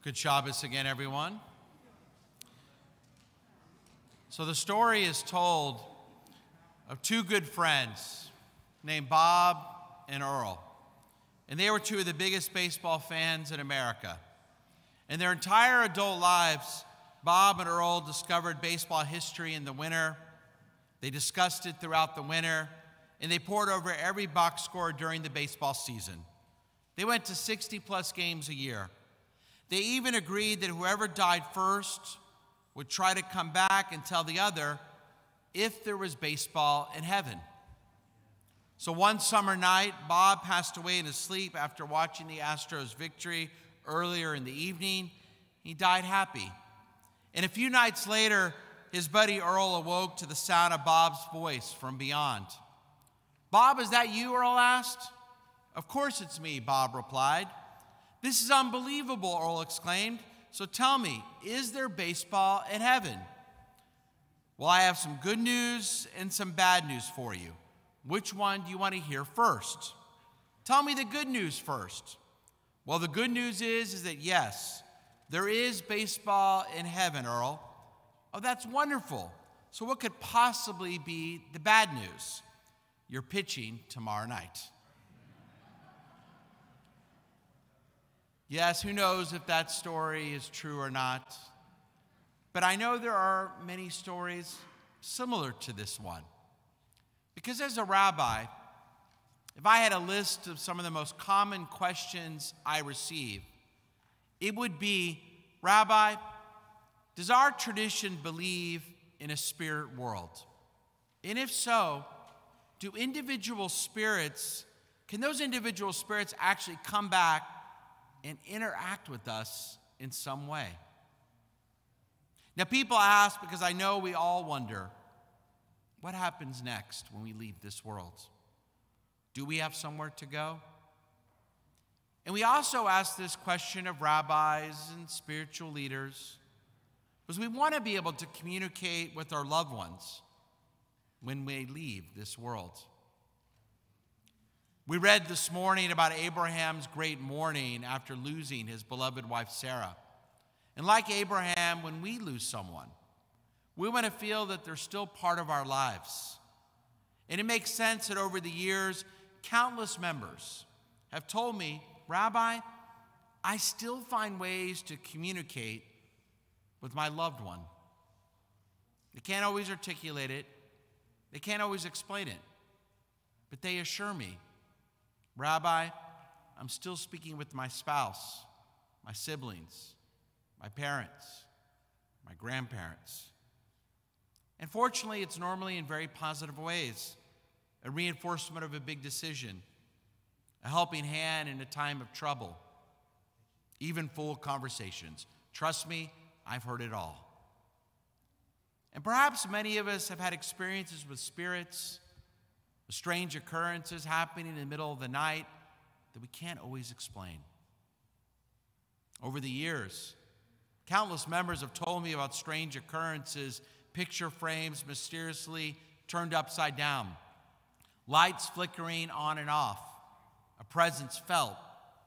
Good Shabbos again, everyone. So the story is told of two good friends named Bob and Earl. And they were two of the biggest baseball fans in America. In their entire adult lives, Bob and Earl discovered baseball history in the winter. They discussed it throughout the winter, and they pored over every box score during the baseball season. They went to 60-plus games a year. They even agreed that whoever died first would try to come back and tell the other if there was baseball in heaven. So one summer night, Bob passed away in his sleep after watching the Astros' victory earlier in the evening. He died happy. And a few nights later, his buddy Earl awoke to the sound of Bob's voice from beyond. "Bob, is that you?" Earl asked. "Of course it's me," Bob replied. "This is unbelievable," Earl exclaimed. "So tell me, is there baseball in heaven?" "Well, I have some good news and some bad news for you. Which one do you want to hear first?" "Tell me the good news first." "Well, the good news is that yes, there is baseball in heaven, Earl." "Oh, that's wonderful. So what could possibly be the bad news?" "You're pitching tomorrow night." Yes, who knows if that story is true or not. But I know there are many stories similar to this one. Because as a rabbi, if I had a list of some of the most common questions I receive, it would be, "Rabbi, does our tradition believe in a spirit world? And if so, can those individual spirits actually come back and interact with us in some way?" Now, people ask because I know we all wonder, what happens next when we leave this world? Do we have somewhere to go? And we also ask this question of rabbis and spiritual leaders because we want to be able to communicate with our loved ones when we leave this world. We read this morning about Abraham's great mourning after losing his beloved wife Sarah. And like Abraham, when we lose someone, we want to feel that they're still part of our lives. And it makes sense that over the years, countless members have told me, "Rabbi, I still find ways to communicate with my loved one. They can't always articulate it. They can't always explain it. But they assure me, 'Rabbi, I'm still speaking with my spouse, my siblings, my parents, my grandparents.'" And fortunately, it's normally in very positive ways. A reinforcement of a big decision, a helping hand in a time of trouble, even full conversations. Trust me, I've heard it all. And perhaps many of us have had experiences with spirits, with strange occurrences happening in the middle of the night that we can't always explain. Over the years, countless members have told me about strange occurrences, picture frames mysteriously turned upside down, lights flickering on and off, a presence felt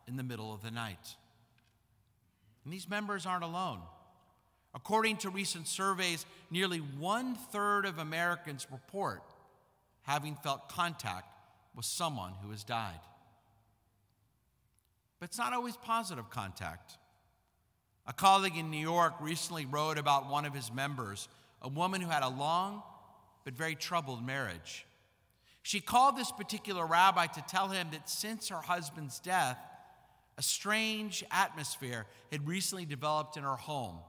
in the middle of the night. And these members aren't alone. According to recent surveys, nearly 1/3 of Americans report having felt contact with someone who has died. But it's not always positive contact. A colleague in New York recently wrote about one of his members, a woman who had a long but very troubled marriage. She called this particular rabbi to tell him that since her husband's death, a strange atmosphere had recently developed in her home,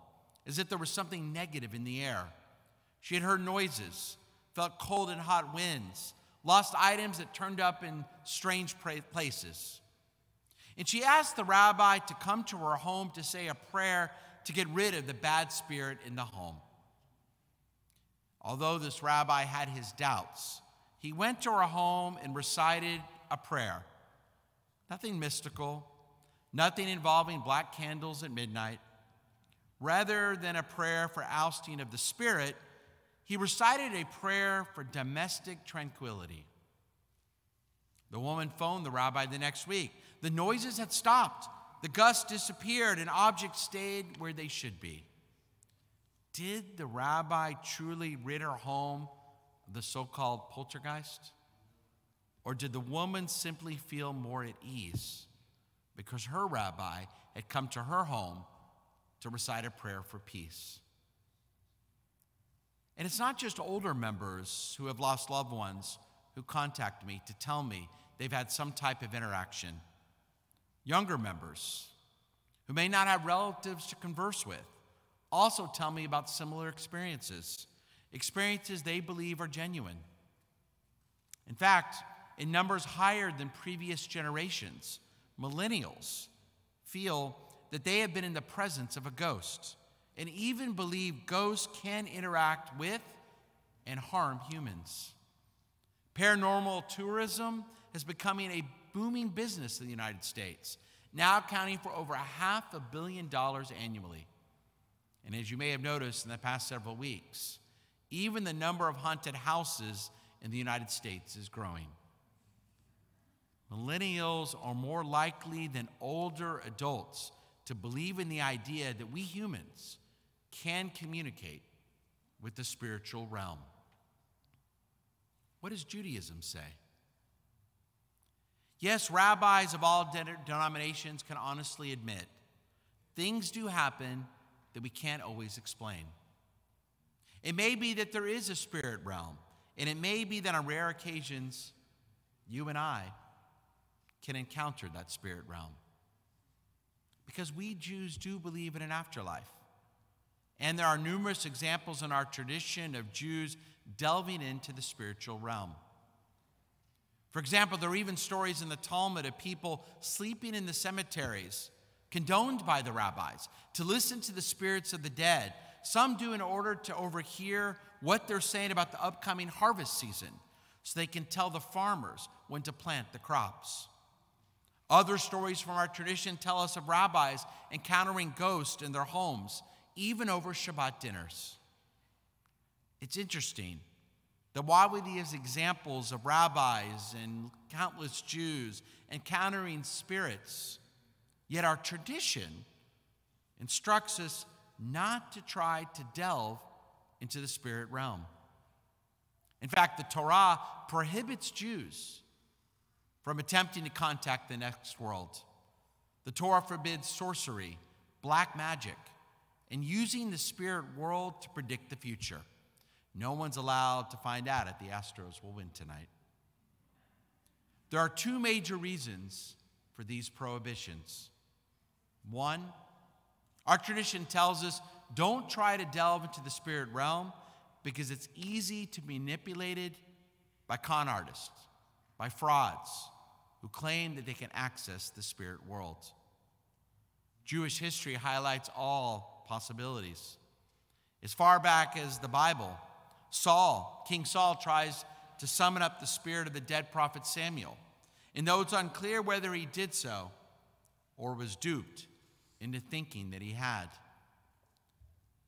as if there was something negative in the air. She had heard noises, felt cold and hot winds, lost items that turned up in strange places. And she asked the rabbi to come to her home to say a prayer to get rid of the bad spirit in the home. Although this rabbi had his doubts, he went to her home and recited a prayer. Nothing mystical, nothing involving black candles at midnight. Rather than a prayer for ousting of the spirit, he recited a prayer for domestic tranquility. The woman phoned the rabbi the next week. The noises had stopped. The gust disappeared and objects stayed where they should be. Did the rabbi truly rid her home of the so-called poltergeist? Or did the woman simply feel more at ease because her rabbi had come to her home to recite a prayer for peace? And it's not just older members who have lost loved ones who contact me to tell me they've had some type of interaction. Younger members who may not have relatives to converse with also tell me about similar experiences they believe are genuine. In fact, in numbers higher than previous generations, millennials feel that they have been in the presence of a ghost and even believe ghosts can interact with and harm humans. Paranormal tourism is becoming a booming business in the United States, now accounting for over $500 million annually. And as you may have noticed in the past several weeks, even the number of haunted houses in the United States is growing. Millennials are more likely than older adults to believe in the idea that we humans can communicate with the spiritual realm. What does Judaism say? Yes, rabbis of all denominations can honestly admit things do happen that we can't always explain. It may be that there is a spirit realm, and it may be that on rare occasions, you and I can encounter that spirit realm. Because we Jews do believe in an afterlife. And there are numerous examples in our tradition of Jews delving into the spiritual realm. For example, there are even stories in the Talmud of people sleeping in the cemeteries, condoned by the rabbis, to listen to the spirits of the dead. Some do in order to overhear what they're saying about the upcoming harvest season, so they can tell the farmers when to plant the crops. Other stories from our tradition tell us of rabbis encountering ghosts in their homes, even over Shabbat dinners. It's interesting that while we have examples of rabbis and countless Jews encountering spirits, yet our tradition instructs us not to try to delve into the spirit realm. In fact, the Torah prohibits Jews from attempting to contact the next world. The Torah forbids sorcery, black magic, and using the spirit world to predict the future. No one's allowed to find out if the Astros will win tonight. There are two major reasons for these prohibitions. One, our tradition tells us don't try to delve into the spirit realm because it's easy to be manipulated by con artists, by frauds who claim that they can access the spirit world. Jewish history highlights all possibilities. As far back as the Bible, King Saul tries to summon up the spirit of the dead prophet Samuel. And though it's unclear whether he did so or was duped into thinking that he had.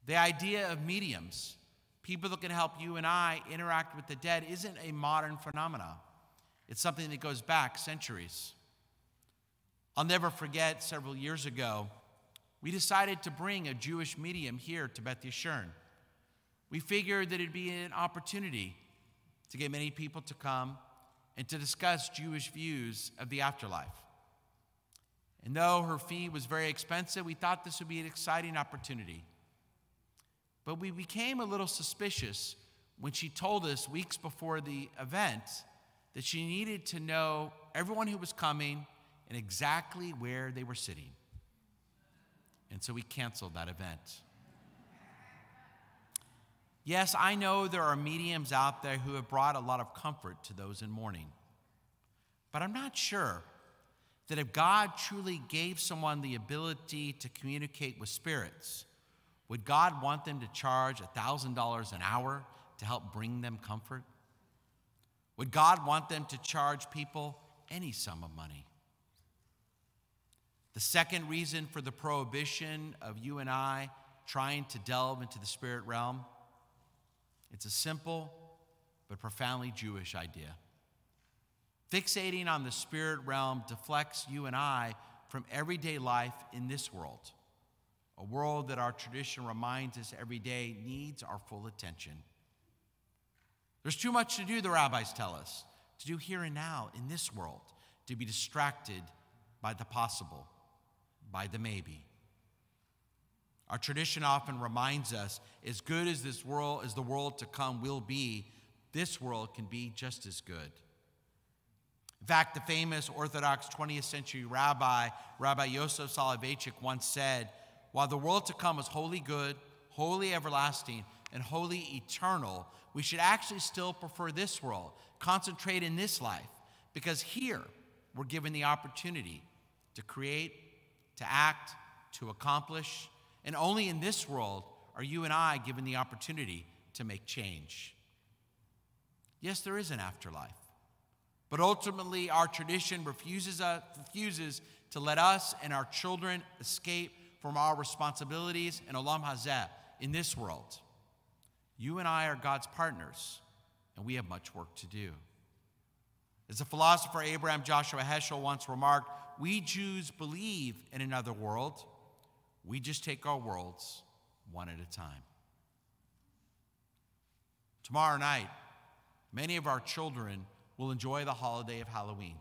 The idea of mediums, people that can help you and I interact with the dead, isn't a modern phenomenon. It's something that goes back centuries. I'll never forget, several years ago, we decided to bring a Jewish medium here to Beth Yeshurun. We figured that it'd be an opportunity to get many people to come and to discuss Jewish views of the afterlife. And though her fee was very expensive, we thought this would be an exciting opportunity. But we became a little suspicious when she told us weeks before the event that she needed to know everyone who was coming and exactly where they were sitting. And so we canceled that event. Yes, I know there are mediums out there who have brought a lot of comfort to those in mourning. But I'm not sure that if God truly gave someone the ability to communicate with spirits, would God want them to charge $1,000 an hour to help bring them comfort? Would God want them to charge people any sum of money? The second reason for the prohibition of you and I trying to delve into the spirit realm, it's a simple but profoundly Jewish idea. Fixating on the spirit realm deflects you and I from everyday life in this world, a world that our tradition reminds us every day needs our full attention. There's too much to do, the rabbis tell us, to do here and now in this world, to be distracted by the possible, by the maybe. Our tradition often reminds us, as good as this world, as the world to come will be, this world can be just as good. In fact, the famous Orthodox 20th century Rabbi Yosef Soloveitchik once said, while the world to come is wholly good, wholly everlasting, and wholly eternal, we should actually still prefer this world, concentrate in this life, because here we're given the opportunity to create, to act, to accomplish, and only in this world are you and I given the opportunity to make change. Yes, there is an afterlife, but ultimately our tradition refuses to let us and our children escape from our responsibilities in Olam Hazeh, in this world. You and I are God's partners, and we have much work to do. As the philosopher Abraham Joshua Heschel once remarked, we Jews believe in another world. We just take our worlds one at a time. Tomorrow night, many of our children will enjoy the holiday of Halloween.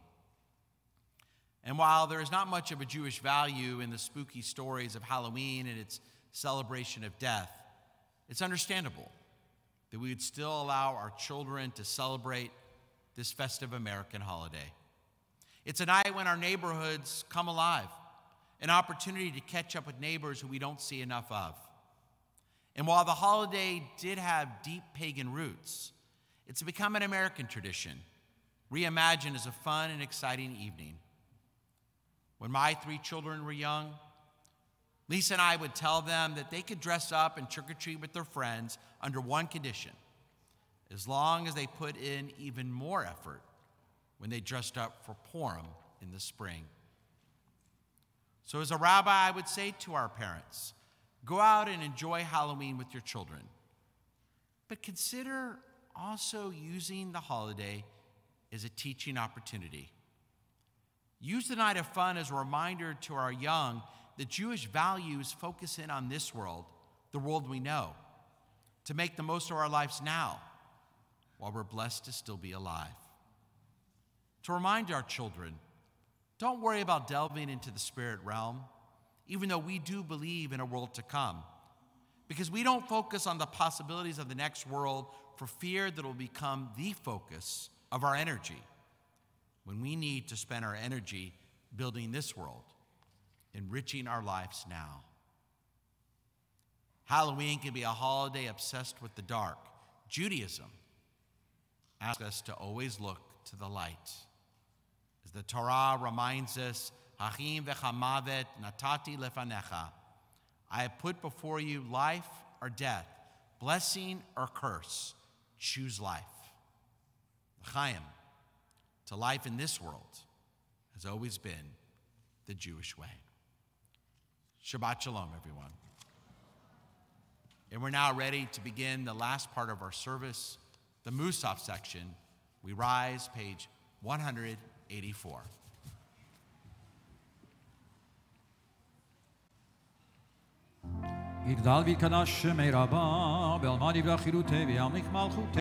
And while there is not much of a Jewish value in the spooky stories of Halloween and its celebration of death, it's understandable that we would still allow our children to celebrate this festive American holiday. It's a night when our neighborhoods come alive, an opportunity to catch up with neighbors who we don't see enough of. And while the holiday did have deep pagan roots, it's become an American tradition, reimagined as a fun and exciting evening. When my 3 children were young, Lisa and I would tell them that they could dress up and trick-or-treat with their friends under one condition, as long as they put in even more effort when they dressed up for Purim in the spring. So as a rabbi, I would say to our parents, go out and enjoy Halloween with your children, but consider also using the holiday as a teaching opportunity. Use the night of fun as a reminder to our young that Jewish values focus in on this world, the world we know, to make the most of our lives now while we're blessed to still be alive. To remind our children, don't worry about delving into the spirit realm, even though we do believe in a world to come, because we don't focus on the possibilities of the next world for fear that it will become the focus of our energy, when we need to spend our energy building this world, enriching our lives now. Halloween can be a holiday obsessed with the dark. Judaism asks us to always look to the light. As the Torah reminds us, Hachim v'chamavet natati lefanecha, I have put before you life or death, blessing or curse. Choose life. Chaim, to life in this world, has always been the Jewish way. Shabbat Shalom, everyone. And we're now ready to begin the last part of our service, the Musaf section. We rise, page 184. יגדל ויקדש שמי רבה, בעלמא דברי חירותי וימליך מלכותי.